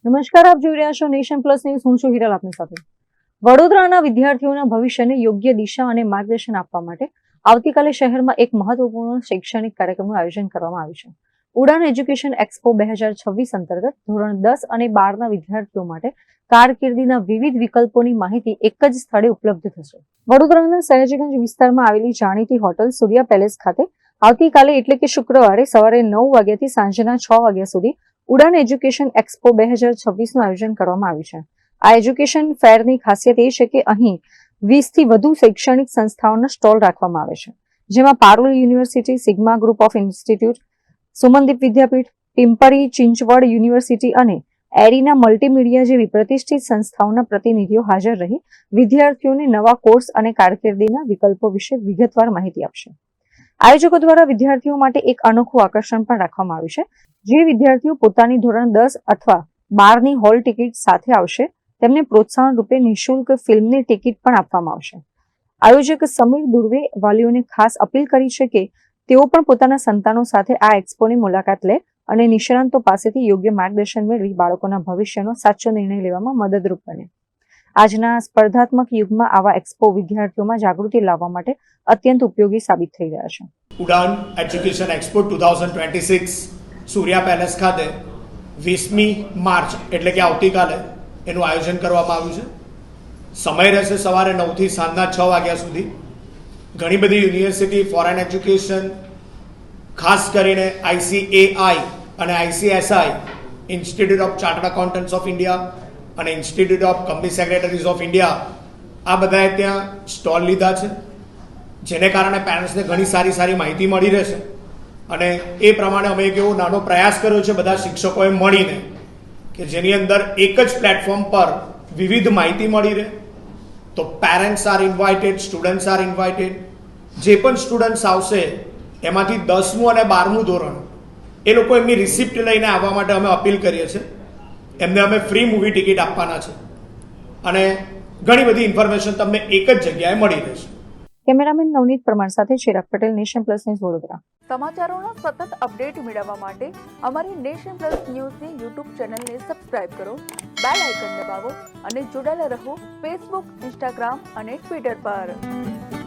નમસ્કાર, આપ જોઈ રહ્યા છો નેશન પ્લસ ન્યૂઝ. હું છું હિરલ આપની સાથે. વડોદરાના વિદ્યાર્થીઓના ભવિષ્યને યોગ્ય દિશા અને માર્ગદર્શન આપવા માટે આવતીકાલે શહેરમાં એક મહત્વપૂર્ણ શૈક્ષણિક કાર્યક્રમનું આયોજન કરવામાં આવ્યું છે. ઉડાન એજ્યુકેશન એક્સપો 2026 અંતર્ગત ધોરણ 10 અને 12ના વિદ્યાર્થીઓ માટે કારકિર્દીના વિવિધ વિકલ્પોની માહિતી એક જ સ્થળે ઉપલબ્ધ થશે. વડોદરાના સયાજીગંજ વિસ્તારમાં આવેલી જાણીતી હોટલ સૂર્યા પેલેસ ખાતે આવતીકાલે એટલે કે શુક્રવારે સવારે 9 વાગ્યાથી સાંજના 6 વાગ્યા સુધી ઉડાન એજ્યુકેશન એક્સપો 2026નું આયોજન કરવામાં આવ્યું છે. આ એજ્યુકેશન ફેરની ખાસિયત એ છે કે અહીં 20થી વધુ શૈક્ષણિક સંસ્થાઓના સ્ટોલ રાખવામાં આવે છે, જેમાં Parul University, Sigma Group of Institute, Sumandeep Vidyapeeth, Pimpri Chinchwad University અને એરિના મલ્ટીમીડિયા જેવી પ્રતિષ્ઠિત સંસ્થાઓના પ્રતિનિધિઓ હાજર રહી વિદ્યાર્થીઓને નવા કોર્સ અને કારકિર્દીના વિકલ્પો વિશે વિગતવાર માહિતી આપશે. આયોજકો દ્વારા વિદ્યાર્થીઓ માટે એક અનોખું આકર્ષણ પણ રાખવામાં આવ્યું છે. જે વિદ્યાર્થીઓ પોતાની ધોરણ 10 અથવા 12ની હોલ ટિકિટ સાથે આવશે તેમને પ્રોત્સાહન રૂપે નિઃશુલ્ક ફિલ્મની ટિકિટ પણ આપવામાં આવશે. આયોજક સમીર દુર્વે વાલીઓને ખાસ અપીલ કરી છે કે તેઓ પણ પોતાના સંતાનો સાથે આ એક્સપોની મુલાકાત લે અને નિષ્ણાંતો પાસેથી યોગ્ય માર્ગદર્શન મેળવી બાળકોના ભવિષ્યનો સાચો નિર્ણય લેવામાં મદદરૂપ બને. આજના સ્પર્ધાત્મક યુગમાં આવા એક્સપો વિદ્યાર્થીઓમાં જાગૃતિ લાવવા માટે અત્યંત ઉપયોગી સાબિત થઈ રહ્યા છે. ઉડાન એજ્યુકેશન એક્સપો 2026 સૂર્યા પેલેસ ખાતે 20મી માર્ચ એટલે કે આવતીકાલે એનું આયોજન કરવામાં આવ્યું છે. સમય રહેશે સવારે 9થી સાંજના 6 વાગ્યા સુધી. ઘણી બધી યુનિવર્સિટી, ફોરેન એજ્યુકેશન, ખાસ કરીને ICAI અને ICSI Institute of Chartered Accountants of India અને Institute of Company Secretaries of India આ બધાએ ત્યાં સ્ટોલ લીધા છે, જેને કારણે પેરેન્ટ્સને ઘણી સારી માહિતી મળી રહેશે. અને એ પ્રમાણે અમે એક એવો નાનો પ્રયાસ કર્યો છે બધા શિક્ષકોએ મળીને કે જેની અંદર એક જ પ્લેટફોર્મ પર વિવિધ માહિતી મળી રહે. તો parents are invited, students are invited. જે પણ સ્ટુડન્ટ્સ આવશે એમાંથી 10મું અને 12મું ધોરણ એ લોકો એમની રિસિપ્ટ લઈને આવવા માટે અમે અપીલ કરીએ છીએ. એમને અમે ફ્રી મૂવી ટિકિટ આપવાના છે અને ઘણી બધી ઇન્ફોર્મેશન તમને એક જ જગ્યાએ મળી રહેશે. કેમેરામેન નવનીત પરમાર સાથે Chirag Patel, Nation Plus News, Vadodara. સમાચારોના સતત અપડેટ મેળવવા માટે અમારી નેશન પ્લસ ન્યૂઝની યુટ્યુબ ચેનલને સબસ્ક્રાઇબ કરો, બેલ આઇકન દબાવો અને જોડાયેલા રહો ફેસબુક, ઇન્સ્ટાગ્રામ અને ટ્વિટર પર.